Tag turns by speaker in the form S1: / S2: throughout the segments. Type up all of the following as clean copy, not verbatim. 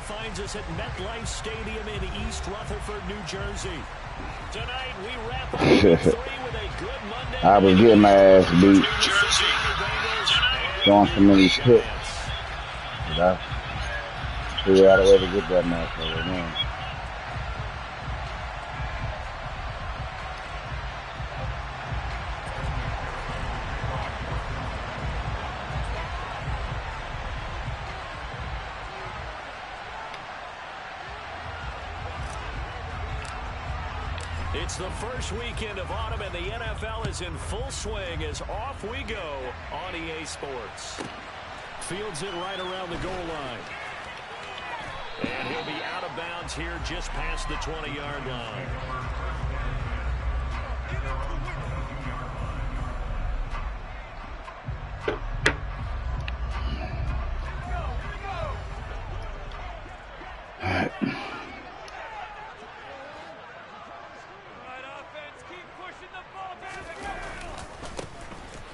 S1: finds us at MetLife Stadium in East Rutherford, New Jersey. Tonight we wrap up week 3 with a good Monday.
S2: I was getting my ass beat. Throwing so many picks. But I figured out a way to get that match over, man.
S1: It's the first weekend of autumn, and the NFL is in full swing as off we go on EA Sports. Fields it right around the goal line. And he'll be out of bounds here just past the 20-yard line.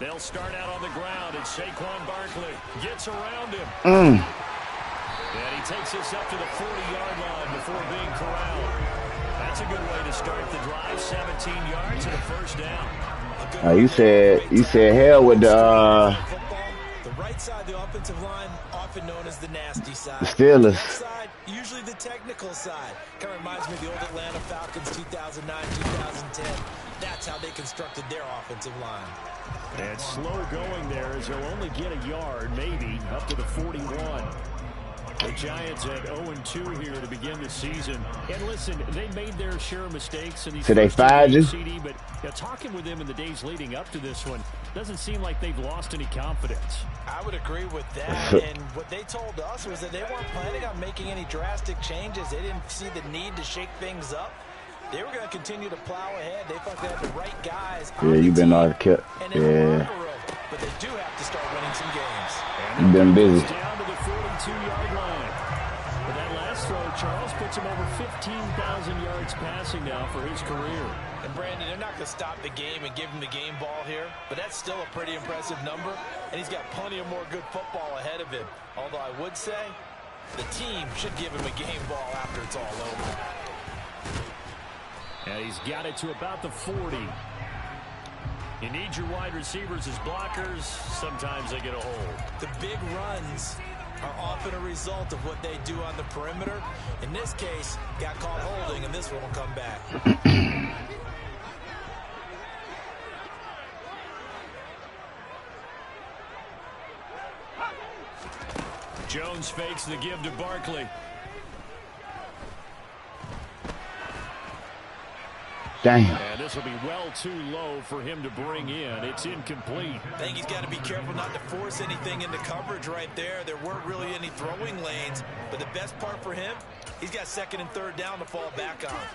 S1: They'll start out on the ground, and Saquon Barkley gets around him. And he takes this up to the 40-yard line before being corralled. That's a good way to start the drive. 17 yards and a first down.
S2: You said hell with the
S3: right side, the offensive line, often known as the nasty side.
S2: The Steelers.
S3: The left side, usually the technical side. Kind of reminds me of the old Atlanta Falcons 2009, 2010. That's how they constructed their offensive line.
S1: And slow going there as he'll only get a yard, maybe, up to the 41. The Giants at 0-2 here to begin the season. And listen, they made their share of mistakes in these
S2: so they fired you?
S1: CD, but talking with them in the days leading up to this one, doesn't seem like they've lost any confidence.
S3: I would agree with that. And what they told us was that they weren't planning on making any drastic changes. They didn't see the need to shake things up. They were going to continue to plow ahead. They thought they had the right guys.
S2: Yeah, you've been all kept. Yeah.
S3: But they do have to start winning some games.
S2: You've been busy.
S1: Down to the 42-yard line. But that last throw, Charles, puts him over 15,000 yards passing now for his career.
S3: And Brandon, they're not going to stop the game and give him the game ball here, but that's still a pretty impressive number, and he's got plenty of more good football ahead of him. Although I would say the team should give him a game ball after it's all over.
S1: And he's got it to about the 40. You need your wide receivers as blockers. Sometimes they get a hold.
S3: The big runs are often a result of what they do on the perimeter. In this case, got caught holding, and this one will come back.
S1: Jones fakes the give to Barkley.
S2: Damn.
S1: And this will be well too low for him to bring in. It's incomplete.
S3: I think he's got to be careful not to force anything into coverage right there. There weren't really any throwing lanes, but the best part for him, he's got second and third down to fall back on.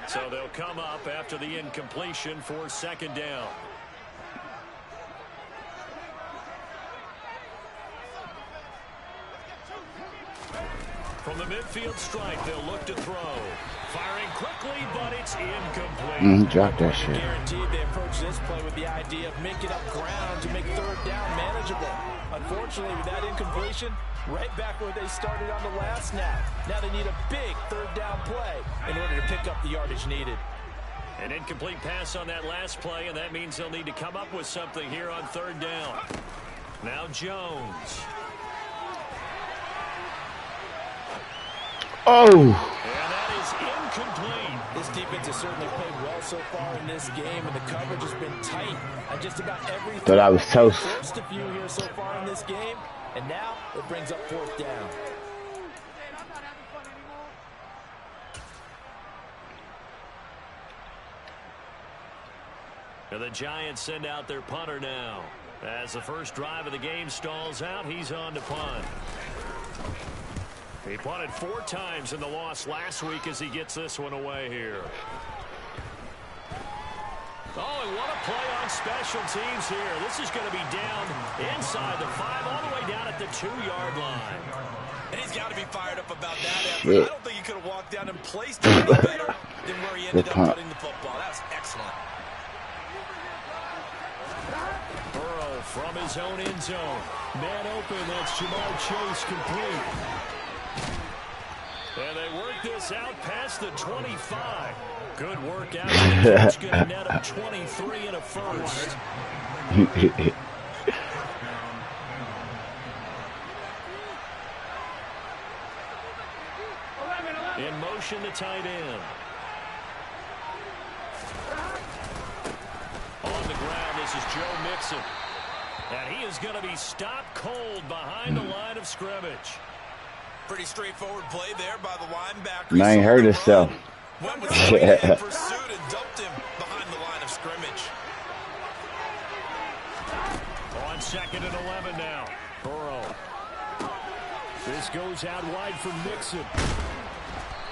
S1: So they'll come up after the incompletion for second down. From the midfield stripe, they'll look to throw. Firing quickly, but it's incomplete.
S2: Drop that shit.
S3: Guaranteed they approach this play with the idea of making up ground to make third down manageable. Unfortunately, with that incompletion, right back where they started on the last snap. Now they need a big third down play in order to pick up the yardage needed.
S1: An incomplete pass on that last play, and that means they'll need to come up with something here on third down. Now Jones.
S2: Oh.
S1: And that is incomplete.
S3: This defense has certainly played well so far in this game, and the coverage has been tight on just about everything.
S2: Thought I was toast.
S3: First a few here so far in this game, and now it brings up fourth down.
S1: And the Giants send out their punter now. As the first drive of the game stalls out, he's on to punt. He punted 4 times in the loss last week as he gets this one away here. Oh, and what a play on special teams here. This is going to be down inside the 5, all the way down at the 2-yard line.
S3: And he's got to be fired up about that effort. I don't think he could have walked down and placed it any better than where he ended up putting the football. That was excellent.
S1: Burrow from his own end zone. Man open, that's Jamar Chase complete. Gets out past the 25. Good work out. He's going to net up 23 and a first. In motion, the tight end. On the ground, this is Joe Mixon. And he is going to be stopped cold behind the line of scrimmage.
S3: Pretty straightforward play there by the linebacker.
S2: I ain't heard himself.
S3: Went with straight in pursuit and dumped him behind the line of scrimmage.
S1: On 2nd and 11 now. Burrow. This goes out wide for Mixon.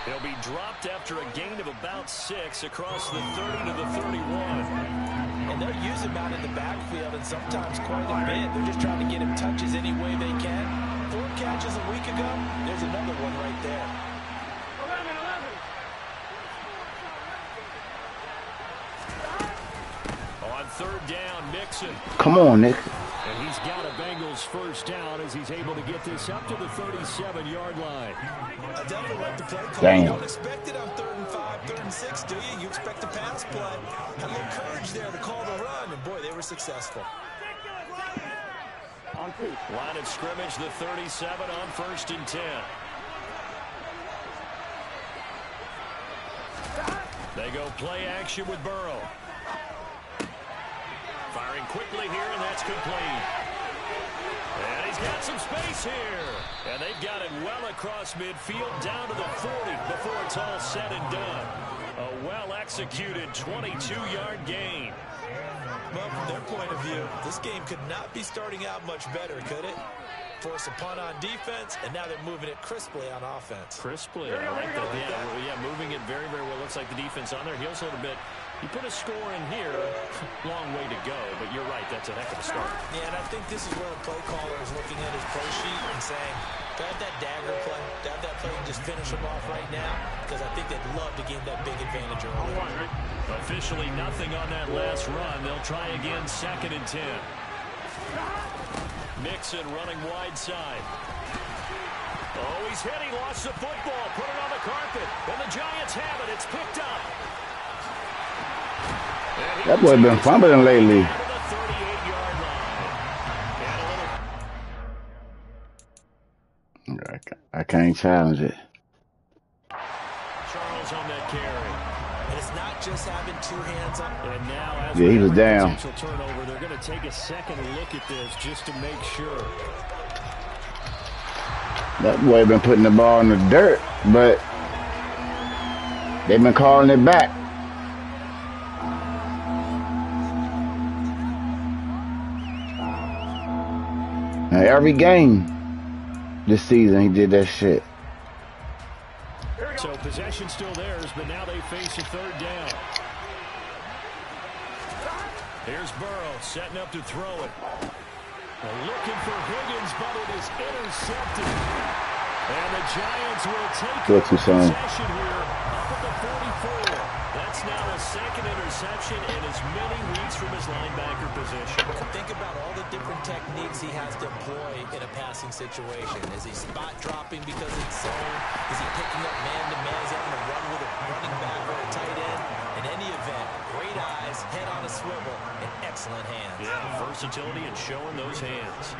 S1: He'll be dropped after a gain of about 6 across the 30 to the 31.
S3: And they'll use him out in the backfield and sometimes quite a bit. They're just trying to get him touches any way they can. 4 catches a week ago. There's another one right there.
S1: On 3rd down, Mixon.
S2: Come on, Nick.
S1: And he's got a Bengals first down as he's able to get this up to the 37-yard line.
S3: I definitely like the play call.
S2: Damn.
S3: You don't expect it on 3rd and 5, 3rd and 6, do you? You expect a pass play. Had a little courage there to call the run, and boy, they were successful.
S1: Line of scrimmage, the 37 on 1st and 10. They go play action with Burrow. Firing quickly here, and that's complete. And he's got some space here. And they've got it well across midfield down to the 40 before it's all said and done. A well-executed 22-yard gain.
S3: Well, from their point of view, this game could not be starting out much better, could it? Force a punt on defense, and now they're moving it crisply on offense.
S1: Crisply, I like that. Yeah, moving it very, very well. Looks like the defense on their heels a little bit. You put a score in here, long way to go, but you're right, that's a heck of a start.
S3: Yeah, and I think this is where the play caller is looking at his play sheet and saying, grab that dagger play, grab that play and just finish them off right now, because I think they'd love to gain that big advantage early.
S1: Officially nothing on that last run. They'll try again, 2nd and 10. Mixon running wide side. Oh, he's hit. He lost the football. Put it on the carpet. And the Giants have it. It's picked up.
S2: That boy been fumbling lately. I can't challenge it.
S1: Charles on that carry.
S3: And it's not just having 2 hands up.
S1: And now, as
S2: he was down.
S1: Turnover, they're going to take a second look at this just to make sure.
S2: That boy been putting the ball in the dirt, but they've been calling it back. Now, every game this season, he did that shit.
S1: So possession still theirs, but now they face a 3rd down. Here's Burrow setting up to throw it. They're looking for Higgins, but it is intercepted. And the Giants will take possession here up at the 44. That's now a 2nd interception in as many weeks from his linebacker position.
S3: Think about all the different techniques he has to employ in a passing situation. Is he spot dropping because it's zone? Is he picking up man-to-man? Is he having to run with a running back or a tight end? In any event, great eyes, head on a swivel, and excellent hands.
S1: Yeah, versatility and showing those hands.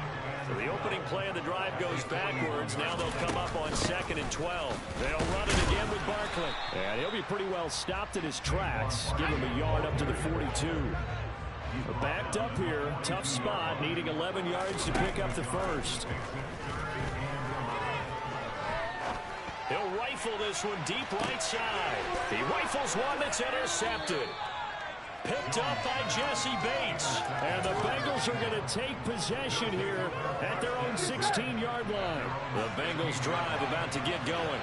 S1: So the opening play of the drive goes backwards. Now they'll come up on 2nd and 12. They'll run it again with Barkley. And he'll be pretty well stopped in his tracks. Give him a yard up to the 42. They're backed up here. Tough spot, needing 11 yards to pick up the first. He'll rifle this one deep right side. He rifles one that's intercepted. Picked up by Jesse Bates. And the Bengals are going to take possession here at their own 16-yard line. The Bengals drive about to get going.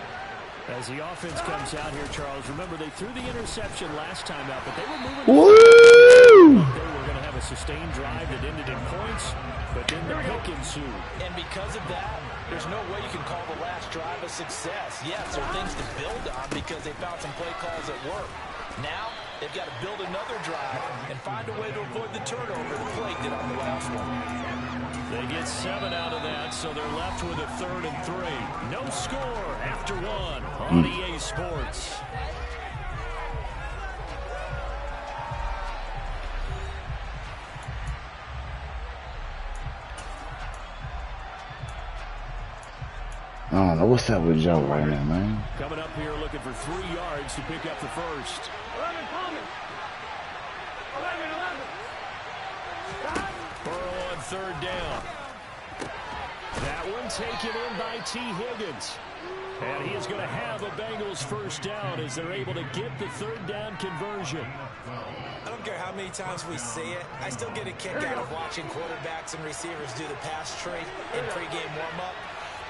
S1: As the offense comes out here, Charles, remember they threw the interception last time out, but they were moving.
S2: Woo!
S1: They were going to have a sustained drive that ended in points, but then the pick ensued.
S3: And because of that, there's no way you can call the last drive a success. Yes, there are things to build on because they found some play calls that work. Now, They've got to build another drive and find a way to avoid the turnover that plagued it on the last one.
S1: They get 7 out of that, so they're left with a 3rd and 3. No score after 1 on EA Sports.
S2: I don't know what's up with Joe right now, man.
S1: Coming up here looking for 3 yards to pick up the first.
S4: 11 coming. 11.
S1: Burrow on 3rd down. That one taken in by T. Higgins. And he is going to have a Bengals first down as they're able to get the 3rd down conversion.
S3: I don't care how many times we see it. I still get a kick out of watching quarterbacks and receivers do the pass tree in pregame warm-up.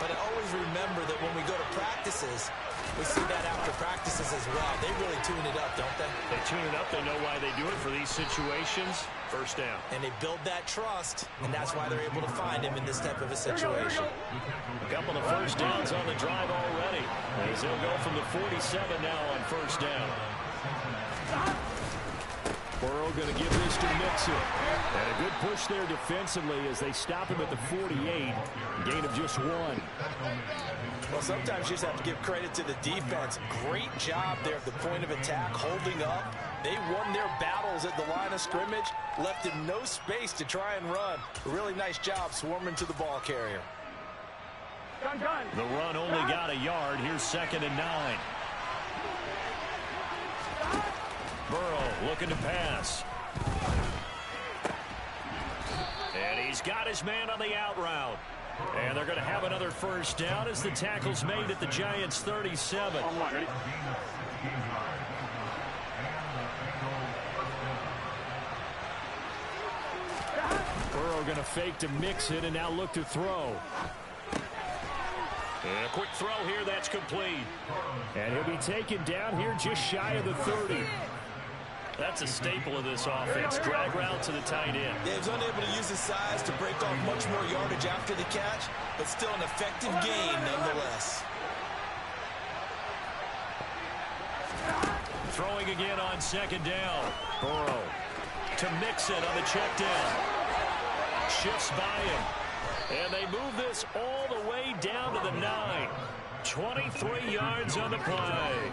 S3: But I always remember that when we go to practices, we see that after practices as well. They really tune it up, don't they?
S1: They tune it up. They know why they do it for these situations. First down.
S3: And they build that trust, and that's why they're able to find him in this type of a situation.
S1: A couple of first downs on the drive already. As they'll go from the 47 now on first down. Burrow going to give this to Mixon. And a good push there defensively as they stop him at the 48. Gain of just 1.
S3: Well, sometimes you just have to give credit to the defense. Great job there at the point of attack, holding up. They won their battles at the line of scrimmage, left him no space to try and run. A really nice job swarming to the ball carrier.
S1: The run only got a yard. Here's 2nd and 9. Burrow looking to pass. And he's got his man on the out route. And they're going to have another first down as the tackle's made at the Giants' 37. Burrow going to fake to mix it and now look to throw. And a quick throw here, that's complete. And he'll be taken down here just shy of the 30. That's a staple of this offense. Drag route to the tight end.
S3: Yeah, he was unable to use his size to break off much more yardage after the catch, but still an effective gain nonetheless.
S1: Throwing again on 2nd down. Burrow to mix it on the check down. Shifts by him. And they move this all the way down to the 9. 23 yards on the play.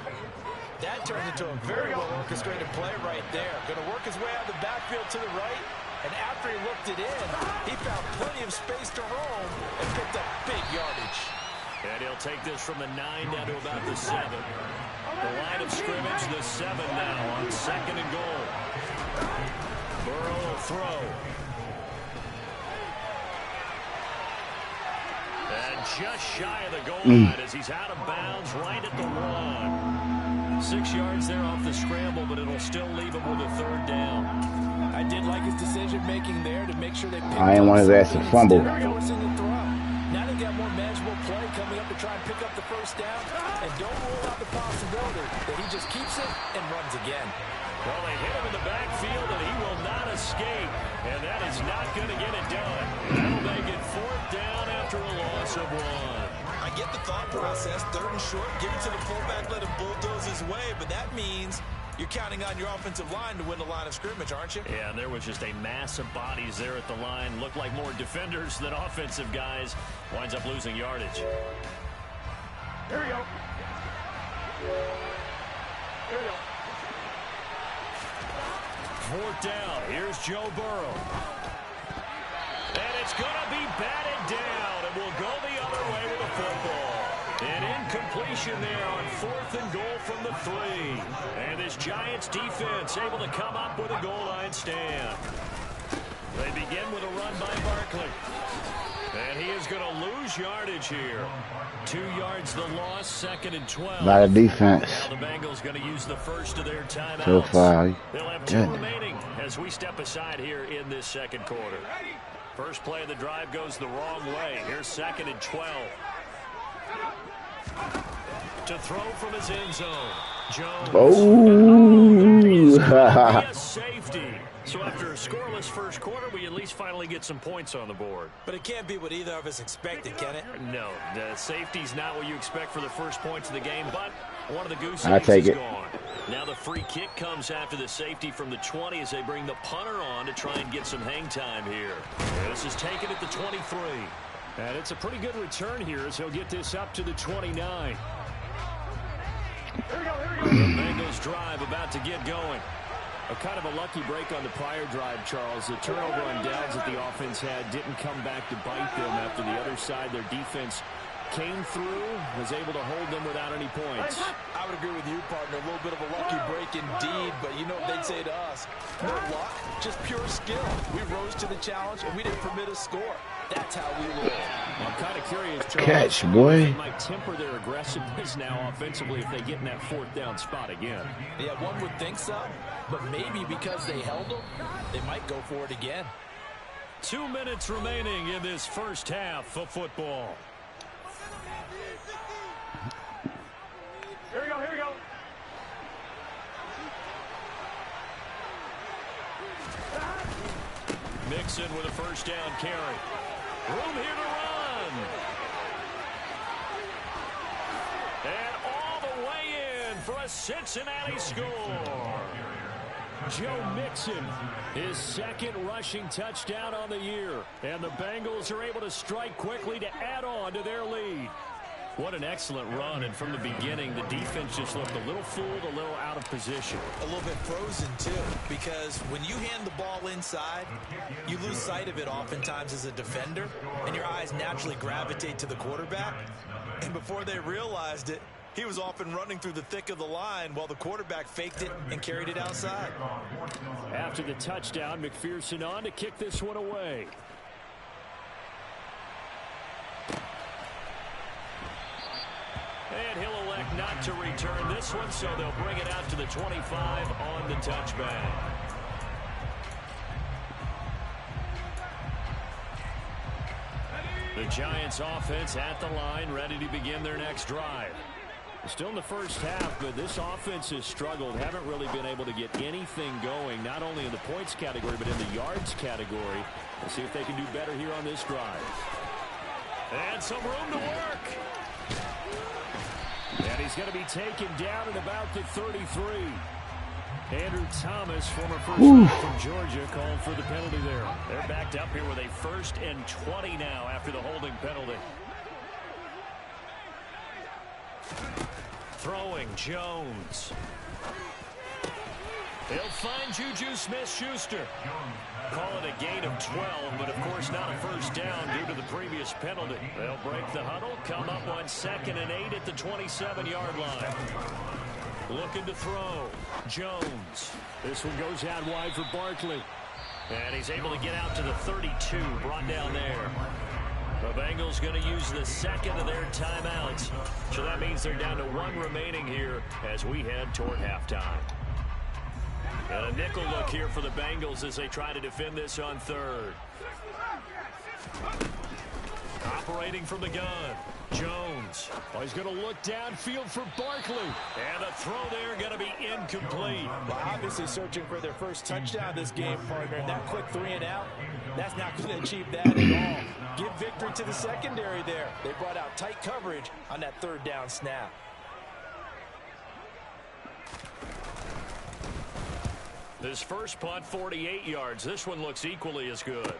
S3: That turns into a very well-orchestrated play right there. Going to work his way out of the backfield to the right, and after he looked it in, he found plenty of space to roam and picked up big yardage.
S1: And he'll take this from the 9 down to about the 7. The line of scrimmage, the 7 now on 2nd and goal. Burrow will throw. And just shy of the goal line as he's out of bounds right at the 1. 6 yards there off the scramble, but it'll still leave him with a 3rd down. I did like his decision-making there to make sure they picked
S2: I ain't want his ass to fumble.
S3: Now they got more manageable play coming up to try and pick up the first down, and don't rule out the possibility that he just keeps it and runs again.
S1: Well, they hit him in the backfield, and he will not escape, and that is not going to get it done. That'll make it 4th down after a loss of 1.
S3: I get the thought process, 3rd and short, give it to the fullback, let him bulldoze his way, but that means you're counting on your offensive line to win the line of scrimmage, aren't you?
S1: Yeah, and there was just a mass of bodies there at the line. Looked like more defenders than offensive guys. Winds up losing yardage.
S4: Here we go. Here we go.
S1: 4th down. Here's Joe Burrow. And it's going to be batted down, and we'll go the other way with a football. An incompletion there on 4th and goal from the 3. And this Giants defense able to come up with a goal line stand. They begin with a run by Barkley. And he is going to lose yardage here. 2 yards the loss, 2nd and 12.
S2: A lot of defense.
S1: Now the Bengals going to use the first of their timeouts.
S2: So far.
S1: They'll have 2 remaining as we step aside here in this 2nd quarter. First play of the drive goes the wrong way. Here's 2nd and 12. To throw from his end zone. Jones.
S2: Oh.
S1: Safety. So after a scoreless first quarter, we at least finally get some points on the board.
S3: But it can't be what either of us expected, can it?
S1: No, the safety's not what you expect for the first points of the game, but one of the goose
S2: eggs is
S1: gone. Now the free kick comes after the safety from the 20 as they bring the punter on to try and get some hang time here. This is taken at the 23. And it's a pretty good return here as he'll get this up to the 29.
S4: Here we go, here we go.
S1: The Bengals drive about to get going. A kind of a lucky break on the prior drive, Charles. The turnover on downs that the offense had didn't come back to bite them after the other side. Their defense came through, was able to hold them without any points.
S3: I would agree with you, partner. A little bit of a lucky break indeed, but you know what they'd say to us? No luck, just pure skill. We rose to the challenge, and we didn't permit a score. That's how we roll.
S1: I'm kind of curious, Charles.
S2: Catch, boy.
S1: They might temper their aggressiveness now offensively if they get in that fourth down spot again.
S3: Yeah, one would think so, but maybe because they held them, they might go for it again.
S1: 2 minutes remaining in this first half of football.
S4: Here we go, here we go.
S1: Mixon with a first down carry. Room here to run. And all the way in for a Cincinnati score. Joe Mixon, his second rushing touchdown on the year. And the Bengals are able to strike quickly to add on to their lead. What an excellent run, and from the beginning, the defense just looked a little fooled, a little out of position.
S3: A little bit frozen, too, because when you hand the ball inside, you lose sight of it oftentimes as a defender, and your eyes naturally gravitate to the quarterback. And before they realized it, he was off and running through the thick of the line while the quarterback faked it and carried it outside.
S1: After the touchdown, McPherson on to kick this one away. And he'll elect not to return this one, so they'll bring it out to the 25 on the touchback. The Giants offense at the line, ready to begin their next drive. Still in the first half, but this offense has struggled. Haven't really been able to get anything going, not only in the points category, but in the yards category. Let's see if they can do better here on this drive. And some room to work. And he's going to be taken down at about the 33. Andrew Thomas, former first round from Georgia, called for the penalty there. They're backed up here with a 1st and 20 now after the holding penalty. Throwing Jones. He'll find Juju Smith-Schuster. Call it a gain of 12, but of course not a first down due to the previous penalty. They'll break the huddle, come up on 2nd and 8 at the 27-yard line. Looking to throw. Jones. This one goes out wide for Barkley. And he's able to get out to the 32, brought down there. The Bengals going to use the second of their timeouts. So that means they're down to 1 remaining here as we head toward halftime. And a nickel look here for the Bengals as they try to defend this on 3rd. Operating from the gun. Jones. Oh, he's going to look downfield for Barkley. And a throw there going to be incomplete.
S3: Well, obviously searching for their first touchdown this game, partner. And that quick 3 and out, that's not going to achieve that at all. Give victory to the secondary there. They brought out tight coverage on that 3rd down snap.
S1: This first punt, 48 yards. This one looks equally as good.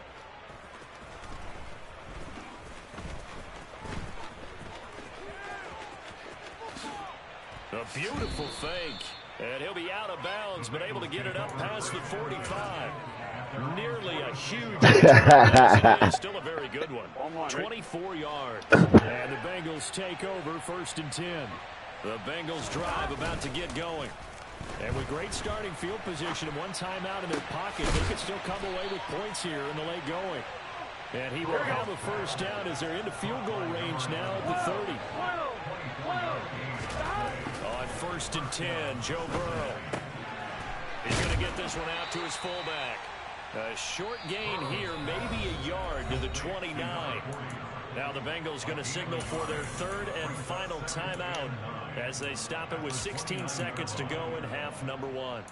S1: A beautiful fake. And he'll be out of bounds, but able to get it up past the 45. Nearly a huge return. Still a very good one. 24 yards. And the Bengals take over 1st and 10. The Bengals drive about to get going. And with great starting field position and 1 timeout in their pocket, they could still come away with points here in the late going. And he will have a first down as they're into field goal range now at the 30. On 1st and 10, Joe Burrow. He's going to get this one out to his fullback. A short gain here, maybe a yard to the 29. Now the Bengals going to signal for their 3rd and final timeout as they stop it with 16 seconds to go in half number 1.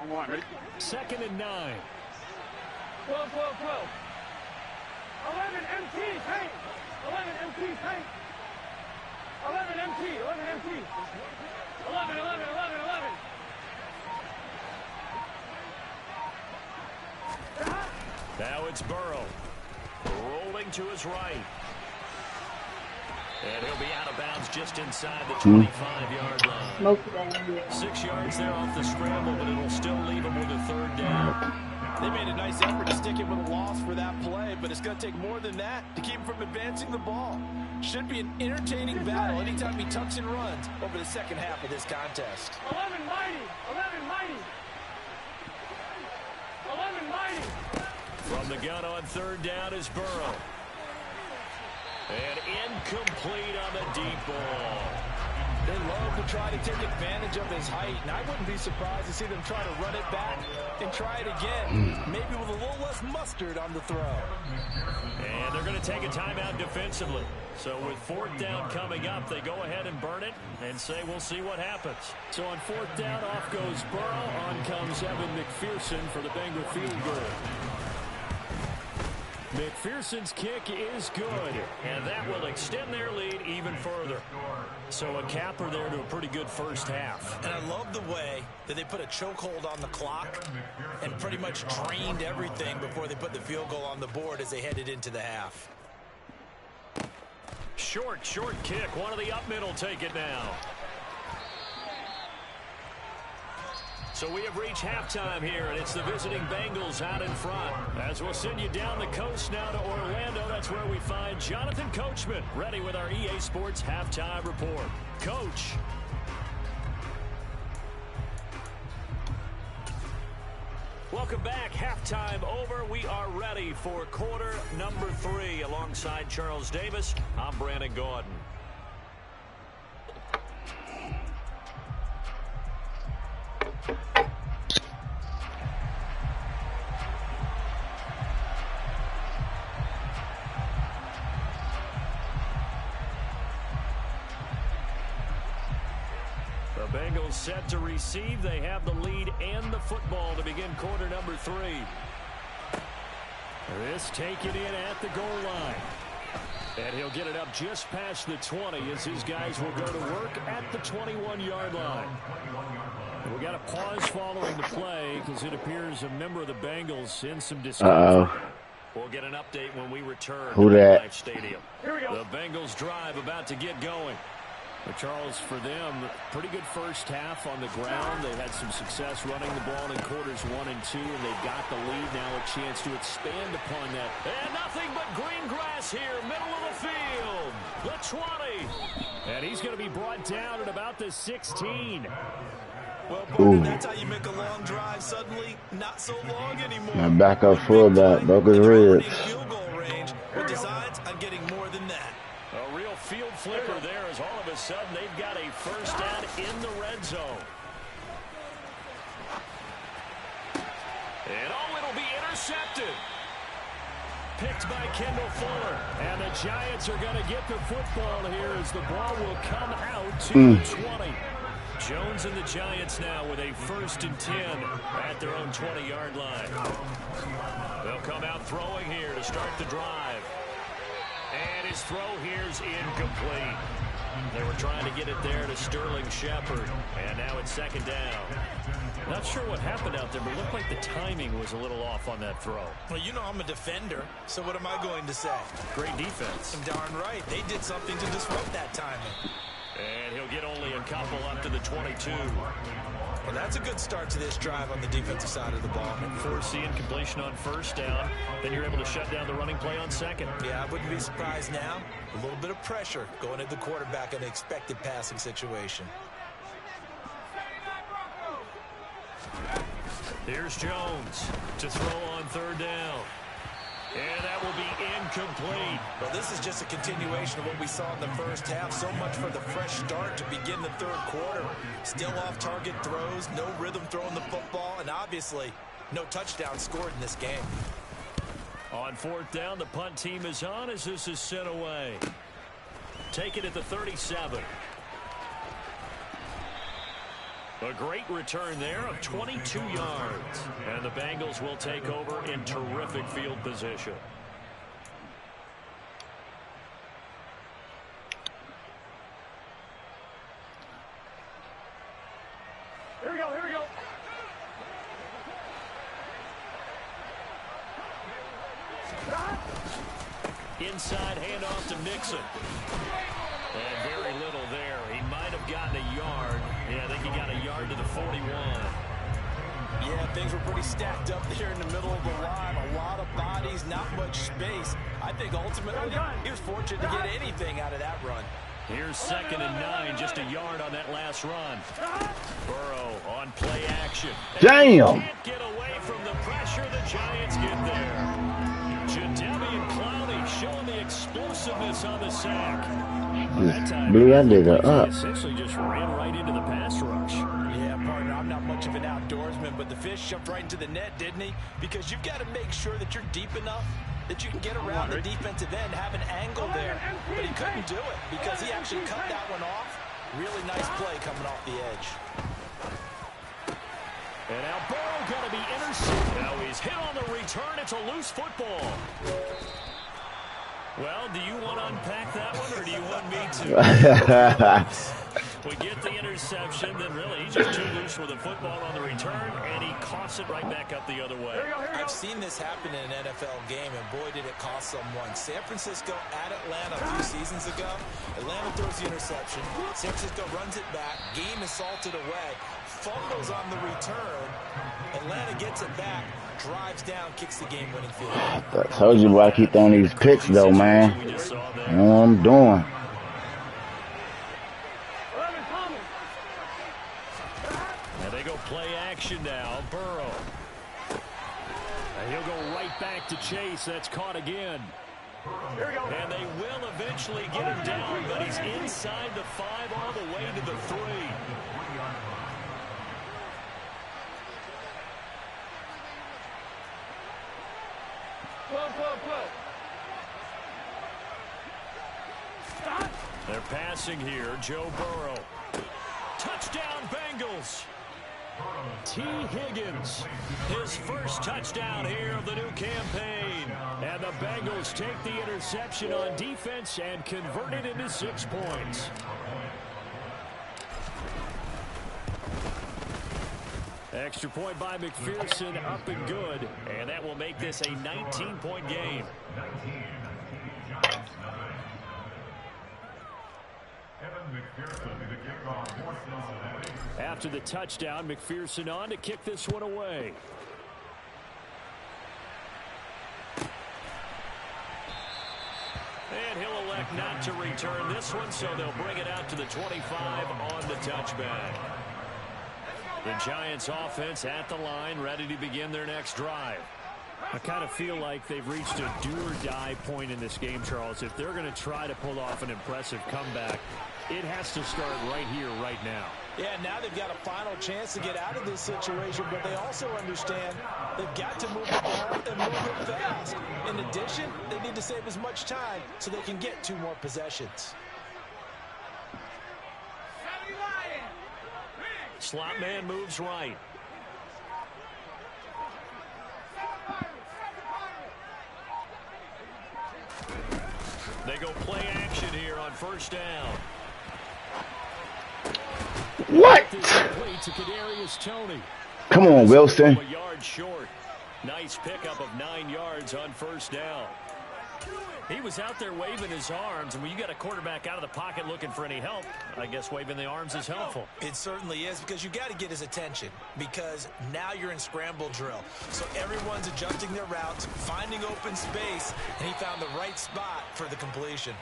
S4: Long one. Ready?
S1: 2nd and 9.
S4: 12, 12, 12. 11 MT, tank. 11 MT, tank. 11 MT, 11 MT. 11, 11, 11, 11.
S1: Now it's Burrow. Rolling to his right. And he'll be out of bounds just inside the 25-yard line. 6 yards there off the scramble, but it'll still leave him with a 3rd down.
S3: They made a nice effort to stick him with a loss for that play, but it's going to take more than that to keep him from advancing the ball. Should be an entertaining battle anytime he tucks and runs over the second half of this contest.
S4: 11 mighty, 11 mighty. 11 mighty.
S1: From the gun on 3rd down is Burrow. And incomplete on the deep ball.
S3: They love to try to take advantage of his height, and I wouldn't be surprised to see them try to run it back and try it again, maybe with a little less mustard on the throw.
S1: And they're going to take a timeout defensively. So with 4th down coming up, they go ahead and burn it and say we'll see what happens. So on 4th down, off goes Burrow. On comes Evan McPherson for the Bengal field goal. McPherson's kick is good, and that will extend their lead even further. So a capper there to a pretty good first half.
S3: And I love the way that they put a chokehold on the clock and pretty much drained everything before they put the field goal on the board as they headed into the half.
S1: Short kick. One of the up middle take it now. So we have reached halftime here, and it's the visiting Bengals out in front. As we'll send you down the coast now to Orlando, that's where we find Jonathan Coachman, ready with our EA Sports Halftime Report. Coach. Welcome back. Halftime over. We are ready for quarter number 3. Alongside Charles Davis, I'm Brandon Gordon. The Bengals set to receive. They have the lead and the football to begin quarter number 3. This taken in at the goal line. And he'll get it up just past the 20 as his guys will go to work at the 21-yard line. We got a pause following the play because it appears a member of the Bengals in some discomfort. We'll get an update when we return to MetLife Stadium. The Bengals drive about to get going. But Charles, for them, pretty good first half on the ground. They had some success running the ball in quarters 1 and 2, and they got the lead. Now a chance to expand upon that. And nothing but green grass here, middle of the field. The 20. And he's going to be brought down at about the 16.
S3: Well, partner, that's how you make a long drive suddenly not so long anymore.
S2: My backup fullback broke his ribs.
S3: Field goal range with designs on getting more than that.
S1: A real field flipper there as all of a sudden they've got a first down in the red zone. And it'll be intercepted. Picked by Kendall Fuller. And the Giants are going to get the football here as the ball will come out to the 20. Jones and the Giants now with a 1st and 10 at their own 20-yard line. They'll come out throwing here to start the drive. And his throw here's incomplete. They were trying to get it there to Sterling Shepard. And now it's 2nd down. Not sure what happened out there, but it looked like the timing was a little off on that throw.
S3: Well, you know I'm a defender, so what am I going to say?
S1: Great defense.
S3: Darn right. They did something to disrupt that timing.
S1: And he'll get only a couple up to the 22.
S3: Well, that's a good start to this drive on the defensive side of the ball.
S1: Forcing completion on 1st down. Then you're able to shut down the running play on 2nd.
S3: Yeah, I wouldn't be surprised now. A little bit of pressure going at the quarterback in an expected passing situation.
S1: Here's Jones to throw on 3rd down. And that will be incomplete.
S3: Well, this is just a continuation of what we saw in the first half. So much for the fresh start to begin the 3rd quarter. Still off-target throws, no rhythm throwing the football, and obviously no touchdown scored in this game.
S1: On 4th down, the punt team is on as this is sent away. Take it at the 37. A great return there of 22 yards. And the Bengals will take over in terrific field position.
S4: Here we go, here we go.
S1: Inside handoff to Mixon. And very little there. He might have gotten a yard. Yeah, I think he got a yard to the 41.
S3: Yeah, things were pretty stacked up there in the middle of the line. A lot of bodies, not much space. I think ultimately he was fortunate to get anything out of that run.
S1: Here's 2nd and 9, just a yard on that last run. Burrow on play action.
S2: Damn!
S1: Can't get away from the pressure the Giants get there. Jadeveon Clowney showing the explosiveness on the sack.
S2: Just blew that nigga up.
S1: Essentially just ran right into the pass rush.
S3: Yeah, partner, I'm not much of an outdoorsman, but the fish jumped right into the net, didn't he? Because you've got to make sure that you're deep enough that you can get around the defensive end, have an angle there. But he couldn't do it because he actually cut that one off. Really nice play coming off the edge.
S1: And now Burrow going to be intercepted. Now he's hit on the return. It's a loose football. Well, do you want to unpack that one, or do you want me to? We get the interception, then really he's just too loose with the football on the return, and he coughs it right back up the other way.
S3: I've seen this happen in an NFL game, and boy, did it cost someone. San Francisco at Atlanta a few seasons ago. Atlanta throws the interception. San Francisco runs it back. Game is salted away. Fumbles on the return. Atlanta gets it back. Drives down, kicks the game-winning field.
S2: I told you why I keep throwing these picks, though, man. I know what I'm doing.
S1: And they go play action now. Burrow. And he'll go right back to Chase. That's caught again. And they will eventually get him down, but he's inside the 5 all the way to the 3. They're passing here. Joe Burrow. Touchdown, Bengals. T. Higgins, his first touchdown here of the new campaign. And the Bengals take the interception on defense and convert it into 6 points. Extra point by McPherson, up and good. And that will make this a 19-point game. After the touchdown, McPherson on to kick this one away. And he'll elect not to return this one, so they'll bring it out to the 25 on the touchback. The Giants offense at the line, ready to begin their next drive. I kind of feel like they've reached a do-or-die point in this game, Charles. If they're going to try to pull off an impressive comeback, it has to start right here, right now.
S3: Yeah, now they've got a final chance to get out of this situation, but they also understand they've got to move the ball and move it fast. In addition, they need to save as much time so they can get 2 more possessions.
S1: Slot man moves right. They go play action here on first down.
S2: What? Come on, Wilson.
S1: A yard short. Nice pickup of 9 yards on first down. He was out there waving his arms, and when you got a quarterback out of the pocket looking for any help, I guess waving the arms is helpful.
S3: It certainly is, because you got to get his attention, because now you're in scramble drill. So everyone's adjusting their routes, finding open space, and he found the right spot for the completion.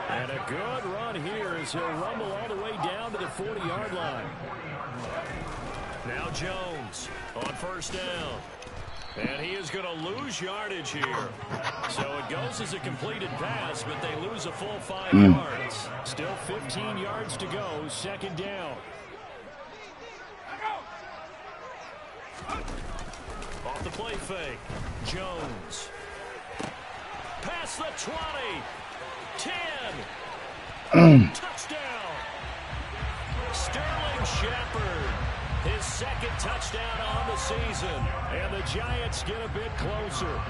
S1: And a good run here as he'll rumble all the way down to the 40-yard line. Now Jones on first down. And he is going to lose yardage here. So it goes as a completed pass, but they lose a full 5 yards. Still 15 yards to go, second down. Off the play fake, Jones. Past the 20. 10. Touchdown. Sterling Shepard. second touchdown on the season. And the Giants get a bit closer.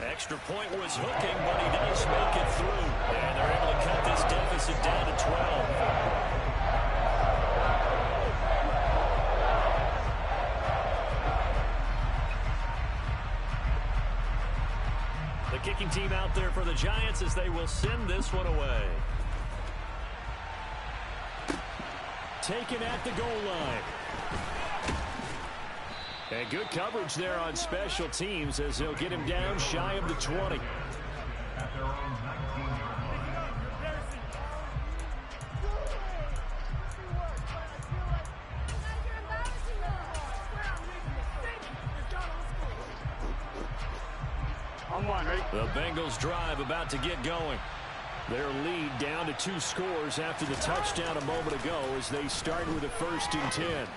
S1: Extra point was hooking, but he does make it through. And they're able to cut this deficit down to 12. The kicking team out there for the Giants as they will send this one away. Taken at the goal line. And good coverage there on special teams as they'll get him down shy of the 20. The Bengals drive about to get going. Their lead down to 2 scores after the touchdown a moment ago as they start with a 1st and 10.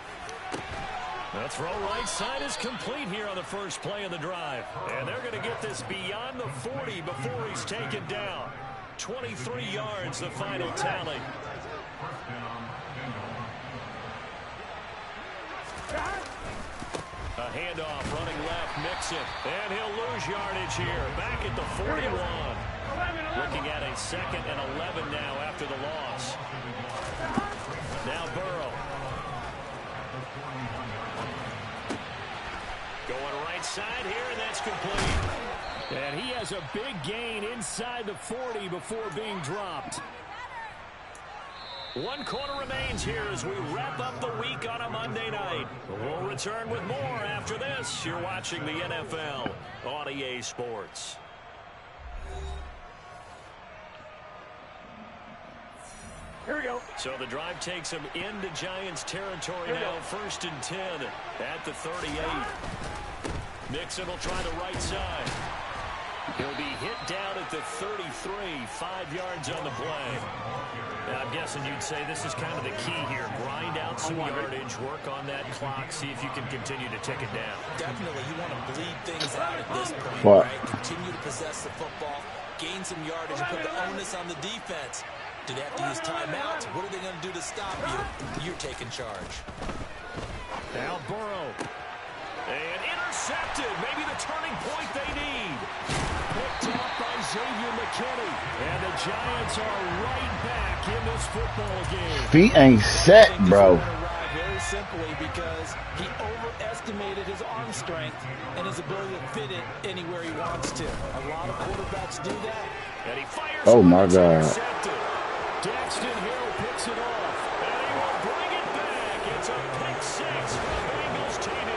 S1: The throw right side is complete here on the first play of the drive. And they're going to get this beyond the 40 before he's taken down. 23 yards, the final tally. A handoff running left, Mixon. And he'll lose yardage here. Back at the 41. Looking at a 2nd and 11 now after the loss. Now Burrow. Going right side here, and that's complete. And he has a big gain inside the 40 before being dropped. 1 quarter remains here as we wrap up the week on a Monday night. We'll return with more after this. You're watching the NFL on EA Sports.
S4: Here we go.
S1: So the drive takes him into Giants territory now. 1st and 10 at the 38. Mixon will try the right side. He'll be hit down at the 33, 5 yards on the play. Now, I'm guessing you'd say this is kind of the key here. Grind out some yardage, work on that clock, see if you can continue to tick it down.
S3: Definitely, you want to bleed things out at this point, right? Continue to possess the football, gain some yardage, and put the onus on the defense. Do they have to use timeouts? What are they going to do to stop you? You're taking charge.
S1: Now Burrow. And intercepted. Maybe the turning point they need. Picked up by Xavier McKinney. And the Giants are right back in this football game.
S2: Feet ain't set, bro.
S3: Very simply because he overestimated his arm strength and his ability to fit it anywhere he wants to. A lot of quarterbacks do that.
S1: And he fires.
S2: Oh, my God.
S1: Daxton Hill picks it off. And he will bring it back. It's a pick 6 for the Bengals TV.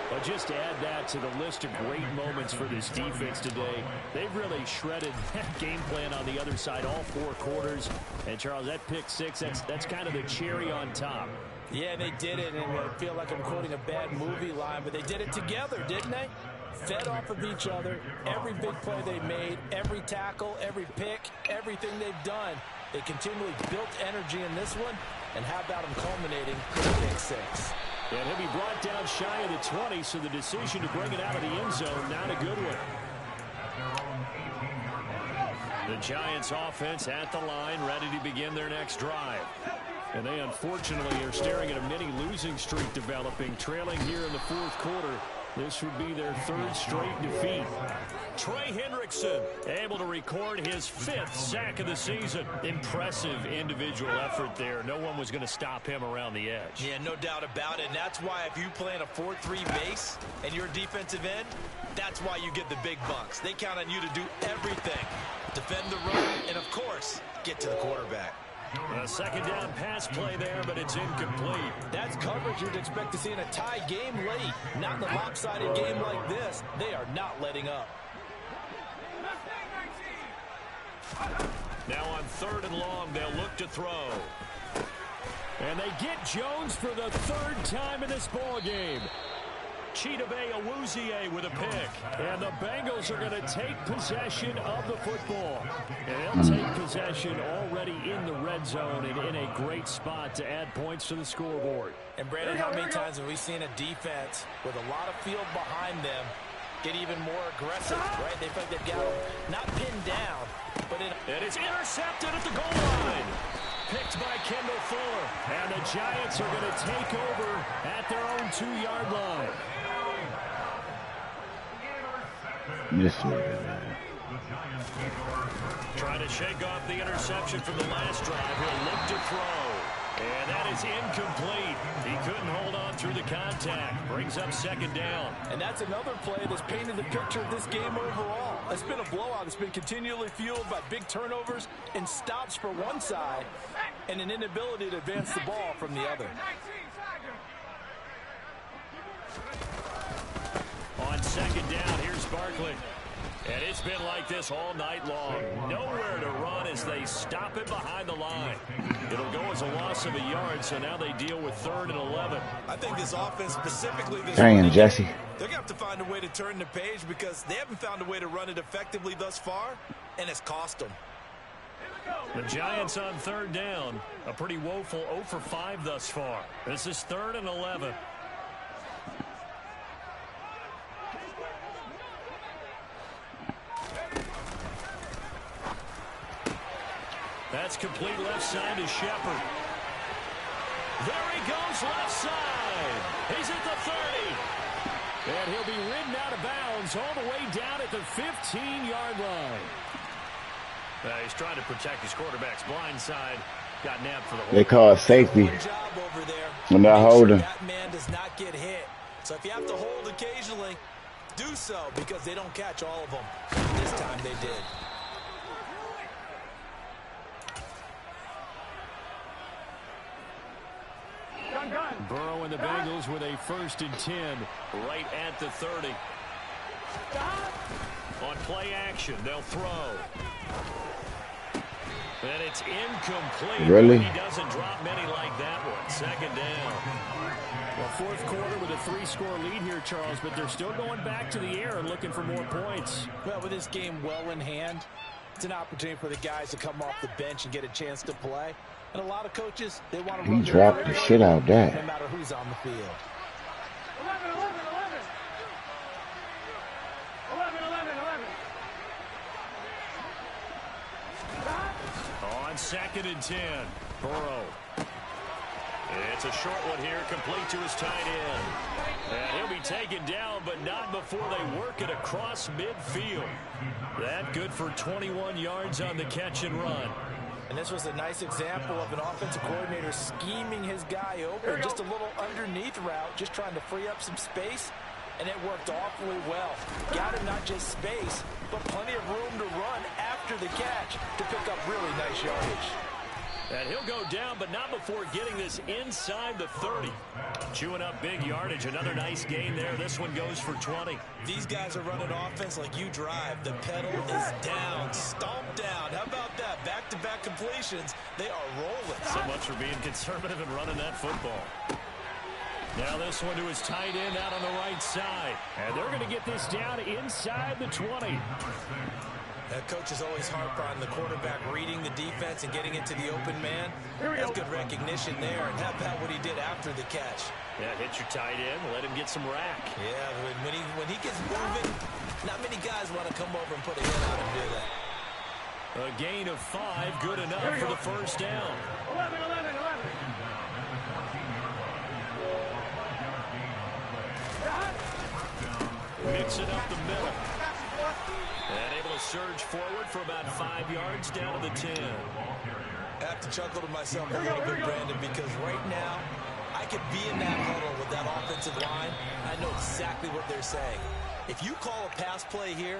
S1: But just to add that to the list of great moments for this defense today, they've really shredded that game plan on the other side all 4 quarters. And, Charles, that pick 6, that's kind of the cherry on top.
S3: Yeah, they did it, and I feel like I'm quoting a bad movie line, but they did it together, didn't they? Fed off of each other, every big play they made, every tackle, every pick, everything they've done. They continually built energy in this one, and how about them culminating with a pick 6?
S1: And he'll be brought down shy of the 20, so the decision to bring it out of the end zone, not a good one. The Giants offense at the line, ready to begin their next drive. And they unfortunately are staring at a mini losing streak developing, trailing here in the 4th quarter. This would be their 3rd straight defeat. Trey Hendrickson able to record his 5th sack of the season. Impressive individual effort there. No one was going to stop him around the edge.
S3: Yeah, no doubt about it. And that's why if you play in a 4-3 base and you're a defensive end, that's why you get the big bucks. They count on you to do everything. Defend the run and, of course, get to the quarterback.
S1: A 2nd down pass play there, but it's incomplete.
S3: That's coverage you'd expect to see in a tie game late. Not in a lopsided game like this. They are not letting up.
S1: Now on 3rd and long, they'll look to throw. And they get Jones for the 3rd time in this ball game. Chidobe Awuzie with a pick. And the Bengals are going to take possession of the football. And they'll take possession already in the red zone and in a great spot to add points to the scoreboard.
S3: And, Brandon, how many times have we seen a defense with a lot of field behind them get even more aggressive, right? They feel like they've got him not pinned down, but
S1: and it's intercepted at the goal line. Picked by Kendall Fuller. And the Giants are going to take over at their own 2-yard line. Trying to shake off the interception from the last drive. He'll look to throw. And that is incomplete. He couldn't hold on through the contact. Brings up 2nd down.
S3: And that's another play that's painted the picture of this game overall. It's been a blowout. It's been continually fueled by big turnovers and stops for one side and an inability to advance the ball from the other.
S1: On 2nd down, here's Barkley. And it's been like this all night long. Nowhere to run as they stop it behind the line. It'll go as a loss of a yard, so now they deal with 3rd and 11.
S3: I think this offense, specifically this
S2: Dang, Jesse.
S3: they're going to have to find a way to turn the page because they haven't found a way to run it effectively thus far, and it's cost them.
S1: The Giants on 3rd down. A pretty woeful 0 for 5 thus far. This is 3rd and 11. That's complete left side to Shepard. There he goes left side. He's at the 30. And he'll be ridden out of bounds all the way down at the 15-yard line. He's trying to protect his quarterback's blind side. Got nabbed for the hold.
S2: They call it safety.
S3: Good job over there.
S2: I'm not holding.
S3: That man does not get hit. So if you have to hold occasionally, do so because they don't catch all of them. This time they did.
S1: Burrow and the Bengals with a 1st and 10 right at the 30. On play action, they'll throw. And it's incomplete.
S2: Really?
S1: He doesn't drop many like that one. 2nd down. Well, 4th quarter with a 3-score lead here, Charles, but they're still going back to the air and looking for more points.
S3: Well, with this game well in hand, it's an opportunity for the guys to come off the bench and get a chance to play. And a lot of coaches, they want to
S2: He dropped the shit out of that.
S3: No matter who's on the field.
S1: 11. On 2nd and 10, Burrow. It's a short one here, complete to his tight end. And he'll be taken down, but not before they work it across midfield. That good for 21 yards on the catch and run.
S3: And this was a nice example of an offensive coordinator scheming his guy open. Just a little underneath route, just trying to free up some space. And it worked awfully well. Got him not just space, but plenty of room to run after the catch to pick up really nice yardage.
S1: And he'll go down, but not before getting this inside the 30. Chewing up big yardage. Another nice gain there. This one goes for 20.
S3: These guys are running offense like you drive. The pedal is down, stomped down. How about that? Back-to-back completions. They are rolling.
S1: So much for being conservative and running that football. Now this one to his tight end out on the right side. And they're going to get this down inside the 20.
S3: Coaches always harp on the quarterback reading the defense and getting into the open man. That's good recognition there. And how about what he did after the catch?
S1: Yeah, hit your tight end, let him get some rack.
S3: Yeah, when he gets moving, not many guys want to come over and put a hit on him, do they?
S1: A gain of 5, good enough for the 1st down.
S4: 11.
S1: Mix it up the middle. And able to surge forward for about 5 yards down to the 10.
S3: I have to chuckle to myself a little bit, Brandon, because right now I could be in that huddle with that offensive line. I know exactly what they're saying. If you call a pass play here,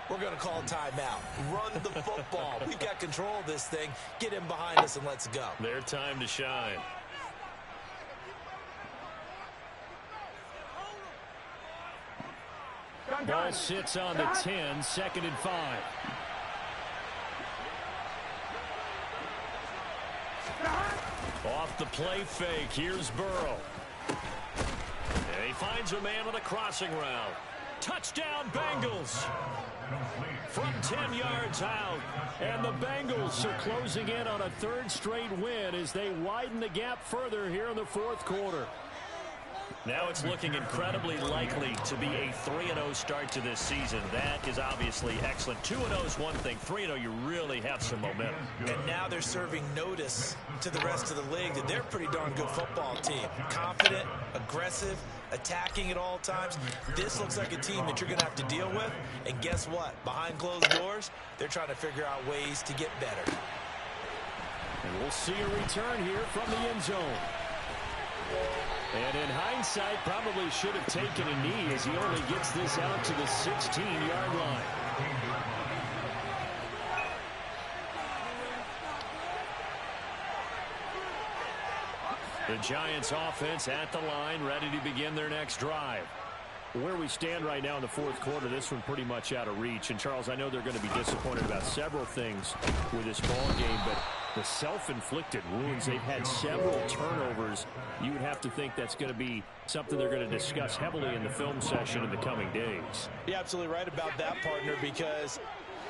S3: we're going to call a timeout. Run the football. We've got control of this thing. Get him behind us and let's go.
S1: Their time to shine. Ball sits on the 10, 2nd and 5. Off the play fake, here's Burrow. And he finds a man on a crossing route. Touchdown, Bengals. From 10 yards out. And the Bengals are closing in on a 3rd straight win as they widen the gap further here in the 4th quarter. Now it's looking incredibly likely to be a 3-0 start to this season. That is obviously excellent. 2-0 is one thing. 3-0, you really have some momentum.
S3: And now they're serving notice to the rest of the league that they're a pretty darn good football team. Confident, aggressive, attacking at all times. This looks like a team that you're going to have to deal with. And guess what? Behind closed doors, they're trying to figure out ways to get better.
S1: And we'll see a return here from the end zone. And in hindsight, probably should have taken a knee as he only gets this out to the 16-yard line. The Giants offense at the line, ready to begin their next drive. Where we stand right now in the fourth quarter, this one pretty much out of reach. And, Charles, I know they're going to be disappointed about several things with this ball game, but the self-inflicted wounds, they've had several turnovers. You would have to think that's going to be something they're going to discuss heavily in the film session in the coming days.
S3: You're absolutely right about that, partner, because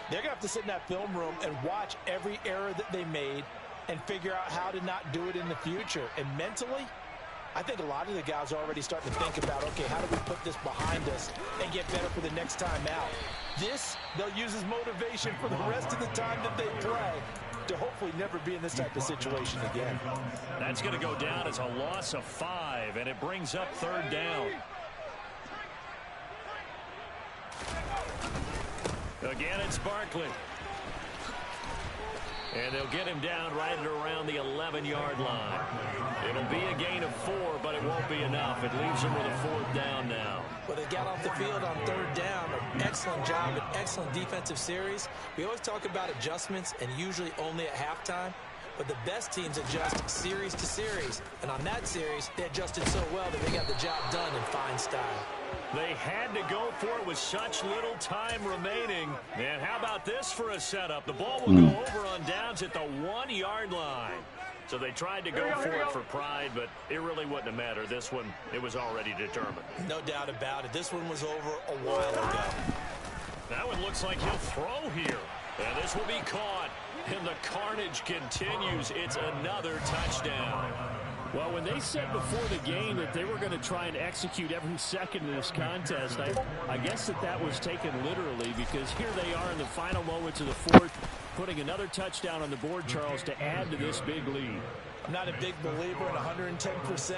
S3: they're going to have to sit in that film room and watch every error that they made and figure out how to not do it in the future. And mentally, I think a lot of the guys are already starting to think about, okay, how do we put this behind us and get better for the next time out? This, they'll use as motivation for the rest of the time that they play to hopefully never be in this type of situation again.
S1: That's going to go down as a loss of 5, and it brings up third down. Again, it's Barkley. And they'll get him down right at around the 11-yard line. It'll be a gain of 4, but it won't be enough. It leaves him with a fourth down now.
S3: Well, they got off the field on third down. An excellent job, an excellent defensive series. We always talk about adjustments, and usually only at halftime. But the best teams adjust series to series. And on that series, they adjusted so well that they got the job done in fine style.
S1: They had to go for it with such little time remaining. And how about this for a setup? The ball will go over on downs at the 1-yard line. So they tried to go for it for pride, but it really wouldn't have mattered. This one, it was already determined.
S3: No doubt about it. This one was over a while ago.
S1: That one looks like he'll throw here. And this will be caught. And the carnage continues. It's another touchdown.
S5: Well, when they said before the game that they were going to try and execute every second of this contest, I guess that was taken literally, because here they are in the final moments of the fourth, putting another touchdown on the board, Charles, to add to this big lead.
S3: I'm not a big believer in 110%,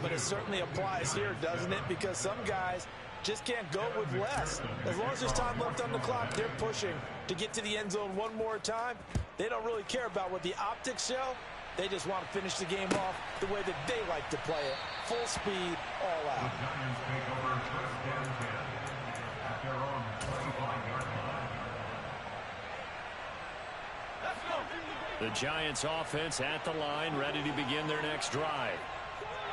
S3: but it certainly applies here, doesn't it? Because some guys just can't go with less. As long as there's time left on the clock, they're pushing to get to the end zone one more time. They don't really care about what the optics show. They just want to finish the game off the way that they like to play it. Full speed, all out.
S1: The Giants offense at the line, ready to begin their next drive.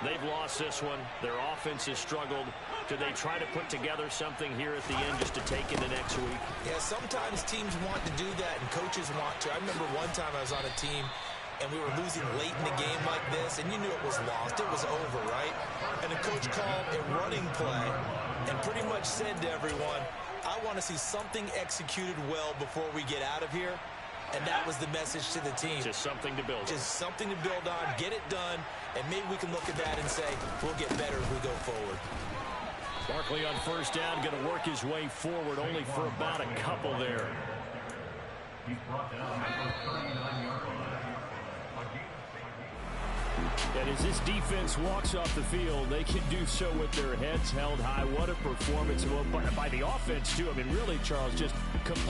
S1: They've lost this one. Their offense has struggled. Do they try to put together something here at the end just to take into next week?
S3: Yeah, sometimes teams want to do that and coaches want to. I remember one time I was on a team and we were losing late in the game like this, and you knew it was lost. It was over, right? And the coach called a running play and pretty much said to everyone, I want to see something executed well before we get out of here. And that was the message to the team.
S1: Just something to build on.
S3: Just something to build on, get it done, and maybe we can look at that and say, we'll get better as we go forward.
S1: Barkley on first down, going to work his way forward, only for about a couple there. He's brought down at the 39-yard line.
S5: And as this defense walks off the field, they can do so with their heads held high. What a performance by the offense, too. I mean, really, Charles, just complete.